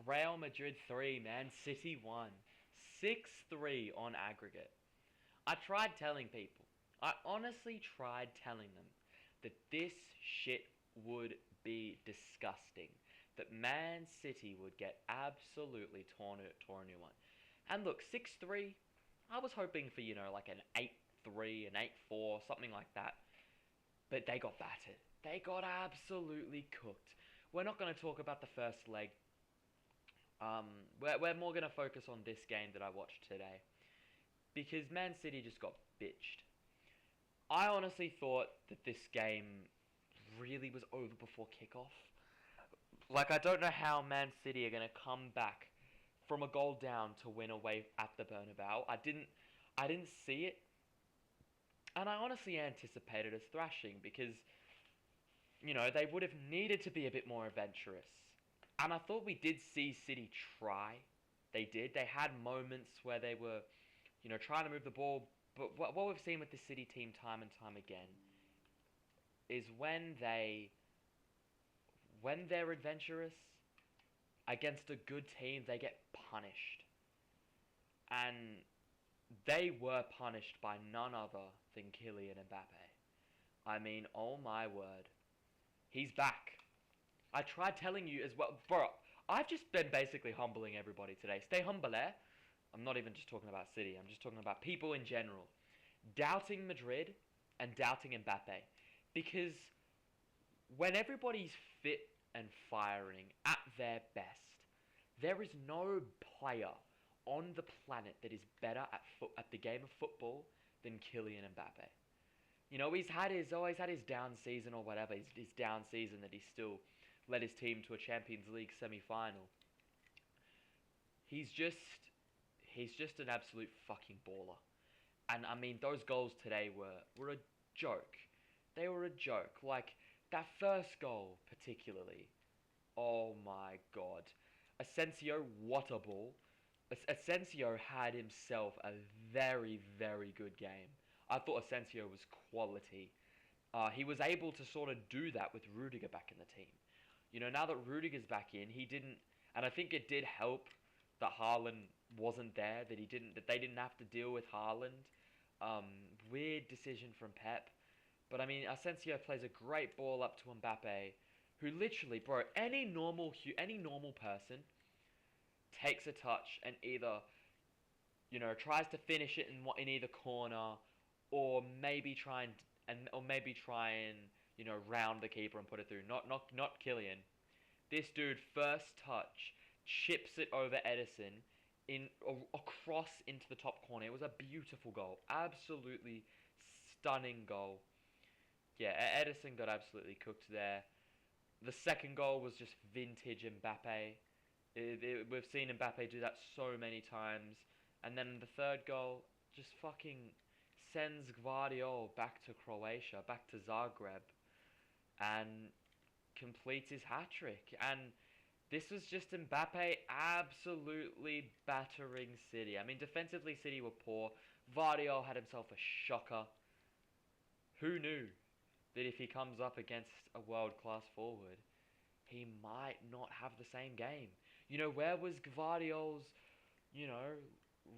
Real Madrid 3, Man City 1. 6-3 on aggregate. I tried telling people, I honestly tried telling them that this shit would be disgusting. That Man City would get absolutely torn a new one. And look, 6-3, I was hoping for, like an 8-3, an 8-4, something like that. But they got battered. They got absolutely cooked. We're not going to talk about the first leg. We're more going to focus on this game that I watched today. Because Man City just got bitched. I honestly thought that this game really was over before kickoff. Like, I don't know how Man City are going to come back from a goal down to win away at the Bernabeu. I didn't see it. And I honestly anticipated a thrashing because, they would have needed to be a bit more adventurous. And I thought we did see City try. They did. They had moments where they were, trying to move the ball. But what we've seen with the City team time and time again is when they're adventurous against a good team, they get punished. And they were punished by none other than Kylian Mbappe. I mean, oh my word. He's back. I tried telling you as well. Bro, I've just been basically humbling everybody today. Stay humble, eh? I'm not even just talking about City. I'm just talking about people in general. Doubting Madrid and doubting Mbappe. Because when everybody's fit and firing at their best, there is no player on the planet that is better at the game of football than Kylian Mbappe. He's always had his down season or whatever, his down season that he still led his team to a Champions League semi-final. He's just an absolute fucking baller. And I mean, those goals today were a joke. They were a joke. Like, that first goal, particularly. Oh my god. Asensio, what a ball. Asensio had himself a very, very good game. I thought Asensio was quality. He was able to sort of do that with Rudiger back in the team. Now that Rudiger's back in, he didn't, and I think it did help that Haaland wasn't there, that they didn't have to deal with Haaland. Weird decision from Pep. But I mean, Asensio plays a great ball up to Mbappe, who literally, bro, any normal person takes a touch and either, tries to finish it in either corner, or maybe try and round the keeper and put it through. Not Kylian. This dude first touch chips it over Edison across into the top corner. It was a beautiful goal, absolutely stunning goal. Yeah, Edison got absolutely cooked there. The second goal was just vintage Mbappe. We've seen Mbappe do that so many times. And then the third goal just fucking sends Gvardiol back to Croatia, back to Zagreb, and completes his hat-trick. And this was just Mbappe absolutely battering City. I mean, defensively, City were poor. Gvardiol had himself a shocker. Who knew that if he comes up against a world-class forward, he might not have the same game? Where was Gvardiol's,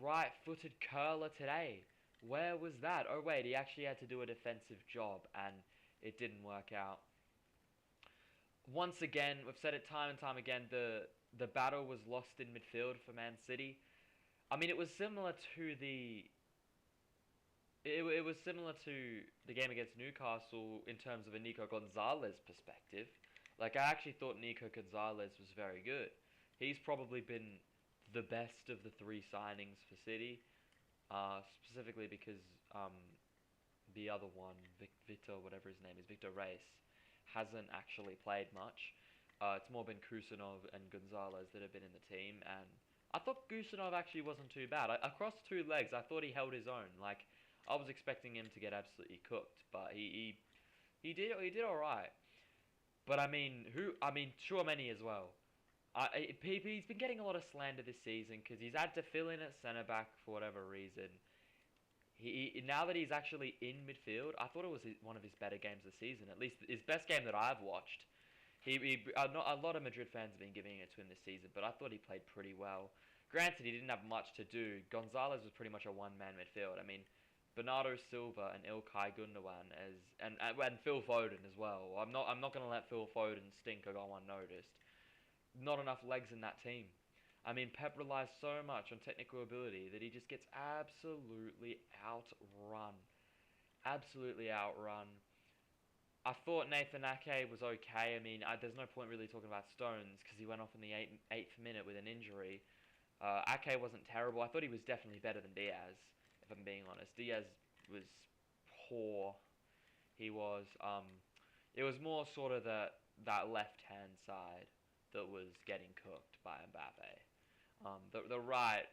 right-footed curler today? Where was that? Oh wait, he actually had to do a defensive job and it didn't work out. Once again, we've said it time and time again, the battle was lost in midfield for Man City. I mean, it was similar to the game against Newcastle in terms of a Nico Gonzalez perspective. Like, I actually thought Nico Gonzalez was very good. He's probably been the best of the three signings for City, specifically because the other one, Victor, whatever his name is, Victor Reis, hasn't actually played much. It's more been Kusanov and Gonzalez that have been in the team, and I thought Kusanov actually wasn't too bad. Across two legs, I thought he held his own. Like, I was expecting him to get absolutely cooked, but he did all right. But I mean, Tchouaméni as well. He's been getting a lot of slander this season because he's had to fill in at centre back for whatever reason. Now that he's actually in midfield, I thought it was one of his better games of the season. At least his best game that I've watched. Not a lot of Madrid fans have been giving it to him this season, but I thought he played pretty well. Granted, he didn't have much to do. Gonzalez was pretty much a one-man midfield. I mean, Bernardo Silva and Ilkay Gundogan and Phil Foden as well. I'm not gonna let Phil Foden stink or go unnoticed. Not enough legs in that team. I mean, Pep relies so much on technical ability that he just gets absolutely outrun. Absolutely outrun. I thought Nathan Ake was okay. I mean, there's no point really talking about Stones because he went off in the eighth minute with an injury. Ake wasn't terrible. I thought he was definitely better than Diaz, if I'm being honest. Diaz was poor. He was. It was more sort of that left hand side that was getting cooked by Mbappe. The right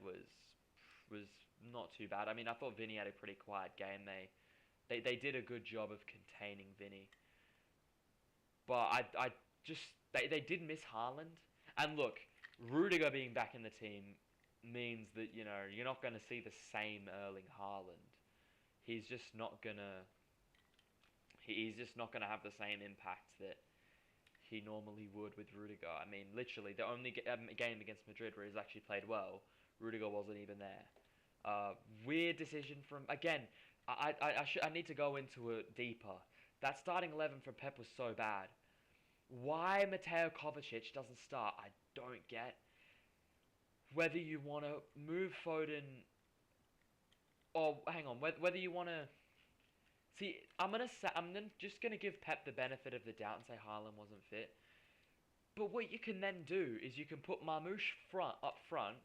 was not too bad. I mean, I thought Vinny had a pretty quiet game. They did a good job of containing Vinny. But I just they did miss Haaland. And look, Rudiger being back in the team means that, you know, you're not going to see the same Erling Haaland. He's just not gonna have the same impact that he normally would with Rudiger. I mean, literally, the only game against Madrid where he's actually played well, Rudiger wasn't even there. Weird decision from, again, I need to go into it deeper. That starting 11 for Pep was so bad. Why Mateo Kovacic doesn't start, I don't get. Whether you want to move Foden, or hang on, whether you want to see, I'm just gonna give Pep the benefit of the doubt and say Haaland wasn't fit. But what you can then do is you can put Marmoush up front,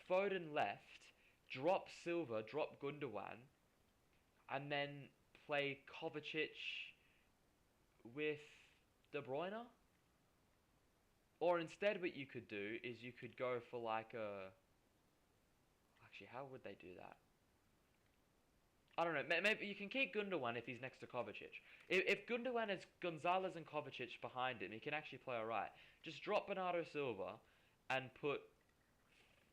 Foden left, drop Silva, drop Gundogan, and then play Kovacic with De Bruyne. Or instead what you could do is you could go for like a... Actually, how would they do that? I don't know. Maybe you can keep Gundogan if he's next to Kovacic. If Gundogan has Gonzalez and Kovacic behind him, he can actually play alright. Just drop Bernardo Silva and put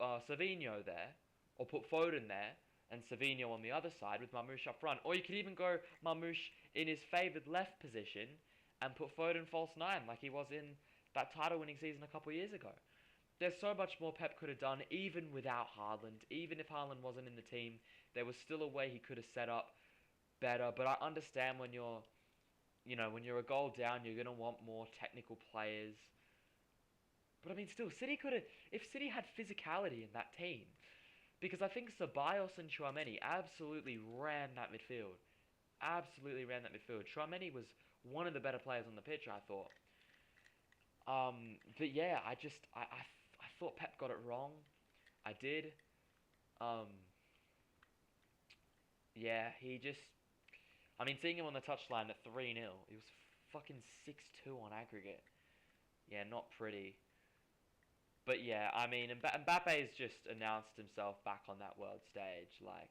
Savinho there, or put Foden there, and Savinho on the other side with Marmoush up front. Or you could even go Marmoush in his favoured left position and put Foden false 9 like he was in that title-winning season a couple years ago. There's so much more Pep could have done, even without Haaland. Even if Haaland wasn't in the team, there was still a way he could have set up better. But I understand when you're a goal down, you're going to want more technical players. But I mean, still, if City had physicality in that team, because I think Ceballos and Tchouaméni absolutely ran that midfield. Absolutely ran that midfield. Tchouaméni was one of the better players on the pitch, I thought. But yeah, I thought Pep got it wrong. I did. Yeah, I mean, seeing him on the touchline at 3-0, he was fucking 6-2 on aggregate. Yeah, not pretty. But yeah, I mean, Mbappe's just announced himself back on that world stage. Like,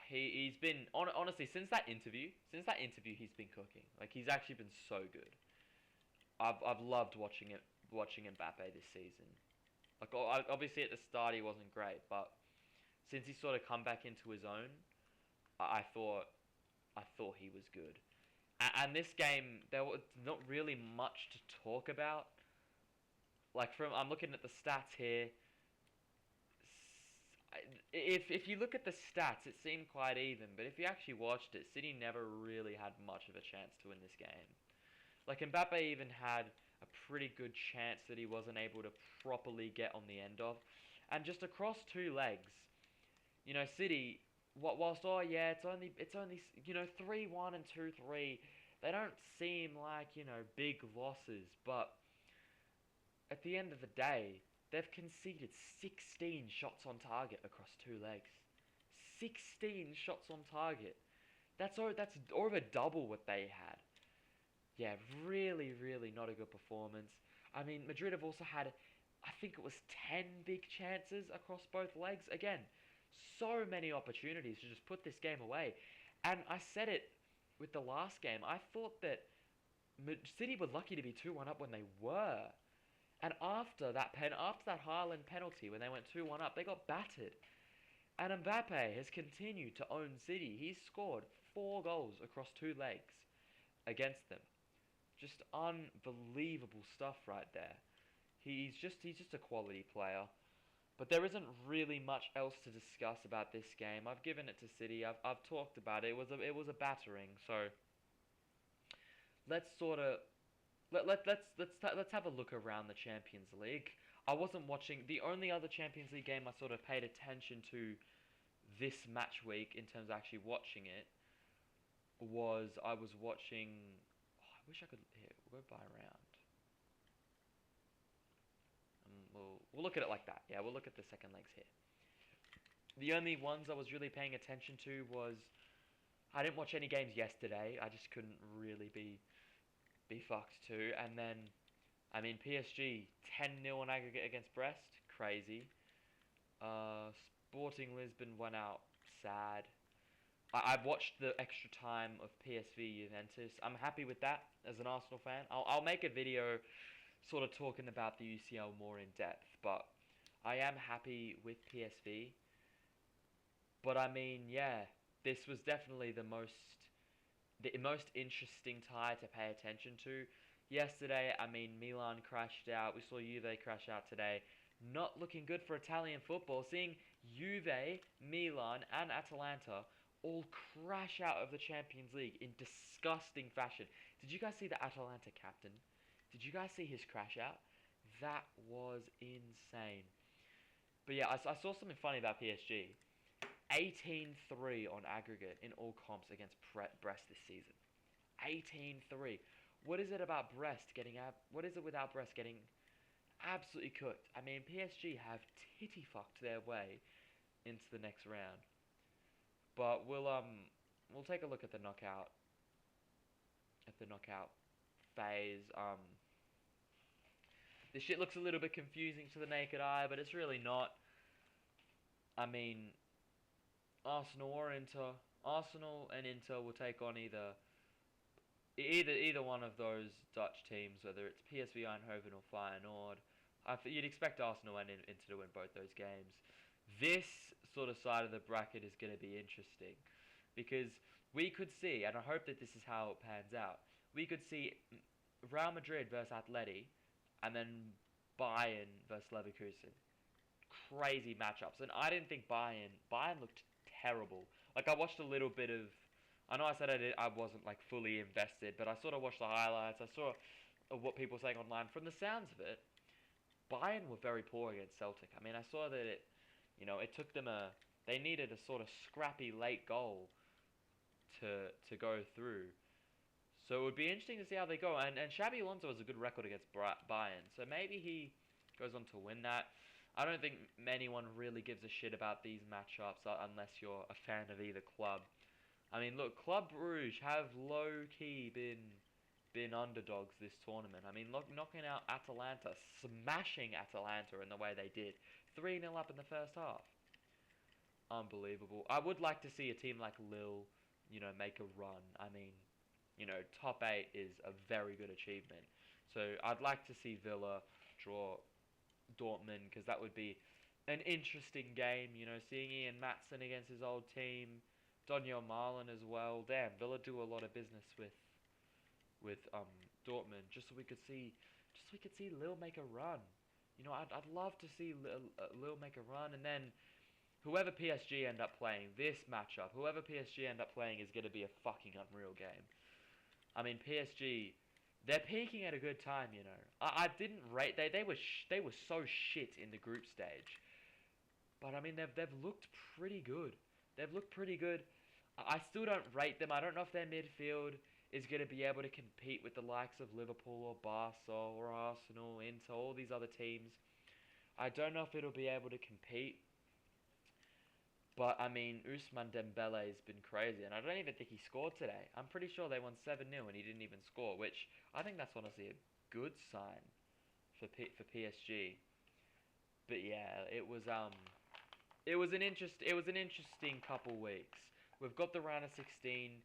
he's been, honestly, since that interview, he's been cooking. Like, he's actually been so good. I've loved watching Mbappe this season. Like, obviously at the start he wasn't great, but since he's sort of come back into his own, I thought he was good. And this game, there was not really much to talk about. Like, I'm looking at the stats here. If you look at the stats, it seemed quite even. But if you actually watched it, City never really had much of a chance to win this game. Like, Mbappe even had a pretty good chance that he wasn't able to properly get on the end of. And just across two legs, you know, City, whilst, it's only 3-1 and 2-3, they don't seem like, big losses. But at the end of the day, they've conceded 16 shots on target across two legs. 16 shots on target. That's over double what they had. Yeah, really, really not a good performance. I mean, Madrid have also had, I think it was 10 big chances across both legs. Again, so many opportunities to just put this game away. And I said it with the last game. I thought that City were lucky to be 2-1 up when they were. And after that Haaland penalty, when they went 2-1 up, they got battered. And Mbappe has continued to own City. He's scored 4 goals across two legs against them. Just unbelievable stuff right there. He's just a quality player. But there isn't really much else to discuss about this game. I've given it to City. I've talked about it. It was a battering. So let's sort of let's have a look around the Champions League. I wasn't watching the only other Champions League game I sort of paid attention to this match week in terms of actually watching it was I was watching. Oh, I wish I could. Here, we'll go by round. We'll look at it like that. Yeah, we'll look at the second legs here. The only ones I was really paying attention to was I didn't watch any games yesterday. I just couldn't really be fucked to. And then I mean PSG 10-0 on aggregate against Brest, crazy. Sporting Lisbon went out sad. I've watched the extra time of PSV Juventus. I'm happy with that as an Arsenal fan. I'll make a video sort of talking about the UCL more in depth, but I am happy with PSV. But I mean, yeah, this was definitely the most interesting tie to pay attention to. Yesterday, I mean, Milan crashed out. We saw Juve crash out today. Not looking good for Italian football. Seeing Juve, Milan, and Atalanta all crash out of the Champions League in disgusting fashion. Did you guys see the Atalanta captain? Did you guys see his crash out? That was insane. But yeah, I saw something funny about PSG. 18-3 on aggregate in all comps against Brest this season. 18-3. What is it about Brest getting what is it without Brest getting absolutely cooked? I mean, PSG have titty fucked their way into the next round. But we'll take a look at the knockout phase. This shit looks a little bit confusing to the naked eye, but it's really not. I mean, Arsenal and Inter will take on either one of those Dutch teams, whether it's PSV Eindhoven or Feyenoord. You'd expect Arsenal and Inter to win both those games. This sort of side of the bracket is going to be interesting because we could see, and I hope that this is how it pans out, we could see Real Madrid versus Atleti and then Bayern versus Leverkusen. Crazy matchups. And I didn't think Bayern looked terrible. Like, I watched a little bit of, I know I said I wasn't like fully invested, but I sort of watched the highlights. I saw what people were saying online. From the sounds of it, Bayern were very poor against Celtic. I mean, I saw that it took them they needed a sort of scrappy late goal to go through. So it would be interesting to see how they go. And Xabi Alonso has a good record against Bayern, so maybe he goes on to win that. I don't think anyone really gives a shit about these matchups unless you're a fan of either club. I mean, look, Club Brugge have low-key been underdogs this tournament. I mean, look, knocking out Atalanta, smashing Atalanta in the way they did. 3-0 up in the first half. Unbelievable. I would like to see a team like Lille, make a run. I mean, top 8 is a very good achievement. So I'd like to see Villa draw Dortmund because that would be an interesting game. Seeing Ian Maatsen against his old team, Daniel Marlin as well. Damn, Villa do a lot of business with Dortmund. Just so we could see Lille make a run. I'd love to see Lille make a run, and then whoever PSG end up playing this matchup, whoever PSG end up playing is going to be a fucking unreal game. I mean, PSG, they're peaking at a good time. I didn't rate they were so shit in the group stage, but I mean they've looked pretty good. They've looked pretty good. I still don't rate them. I don't know if their midfield is going to be able to compete with the likes of Liverpool or Barca or Arsenal, Inter, all these other teams. I don't know if it'll be able to compete. But, I mean, Ousmane Dembele has been crazy, and I don't even think he scored today. I'm pretty sure they won 7-0 and he didn't even score, which I think that's honestly a good sign for PSG. But yeah, it was an interesting couple weeks. We've got the round of 16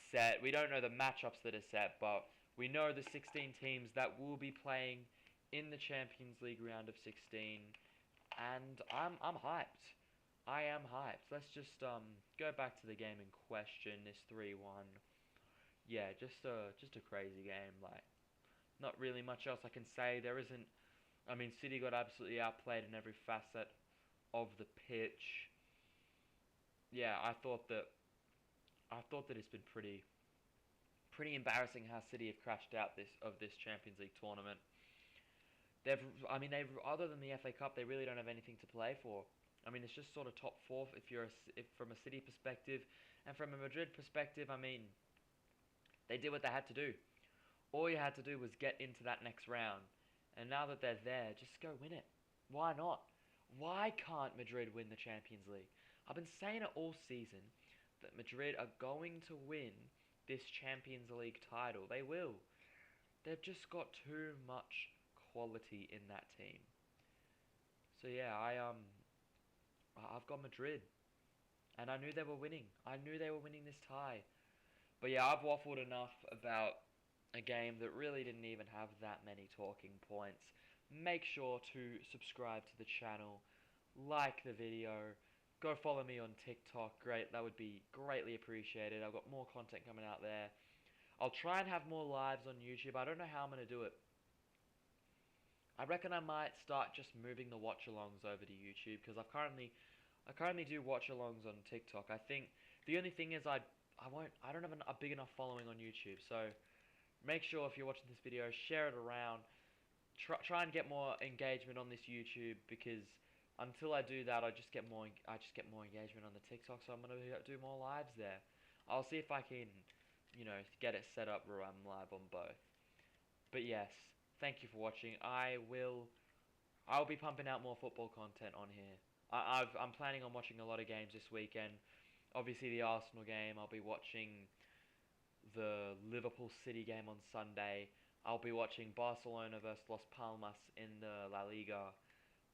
set. We don't know the matchups that are set, but we know the 16 teams that will be playing in the Champions League round of 16, and I'm hyped. I am hyped. Let's just go back to the game in question. This 3-1 yeah, just a crazy game. Like, not really much else I can say. There isn't. I mean, City got absolutely outplayed in every facet of the pitch. Yeah, I thought that it's been pretty embarrassing how City have crashed out this Champions League tournament. I mean, they've other than the FA Cup, they really don't have anything to play for. I mean, it's just sort of top four if from a City perspective, and from a Madrid perspective. I mean, they did what they had to do. All you had to do was get into that next round, and now that they're there, just go win it. Why not? Why can't Madrid win the Champions League? I've been saying it all season that Madrid are going to win this Champions League title. They will. They've just got too much quality in that team. So yeah, I've got Madrid, and I knew they were winning. I knew they were winning this tie. But yeah, I've waffled enough about a game that really didn't even have that many talking points. Make sure to subscribe to the channel, like the video, go follow me on TikTok. Great, that would be greatly appreciated. I've got more content coming out there. I'll try and have more lives on YouTube. I don't know how I'm gonna do it. I reckon I might start just moving the watch-alongs over to YouTube because I currently do watch-alongs on TikTok. I think the only thing is I don't have a big enough following on YouTube. So make sure if you're watching this video, share it around. Try and get more engagement on this YouTube because until I do that, I just get more engagement on the TikTok. So I'm gonna do more lives there. I'll see if I can, get it set up where I'm live on both. But yes, thank you for watching. I'll be pumping out more football content on here. I'm planning on watching a lot of games this weekend. Obviously the Arsenal game. I'll be watching the Liverpool City game on Sunday. I'll be watching Barcelona versus Las Palmas in the La Liga.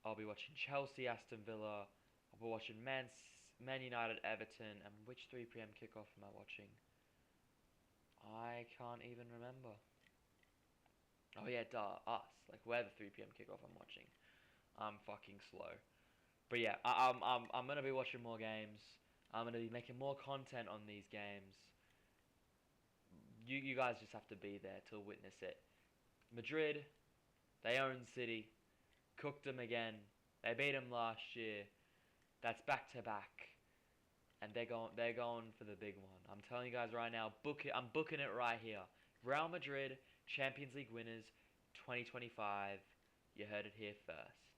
I'll be watching Chelsea Aston Villa. I'll be watching Man United Everton. And which 3 p.m. kickoff am I watching? I can't even remember. Oh yeah, duh, us. Like we're the 3 p.m. kickoff I'm watching. I'm fucking slow. But yeah, I'm gonna be watching more games. I'm gonna be making more content on these games. You guys just have to be there to witness it. Madrid, they own City, cooked them again. They beat them last year. That's back to back, and they're going for the big one. I'm telling you guys right now, book it. I'm booking it right here. Real Madrid, Champions League winners, 2025. You heard it here first.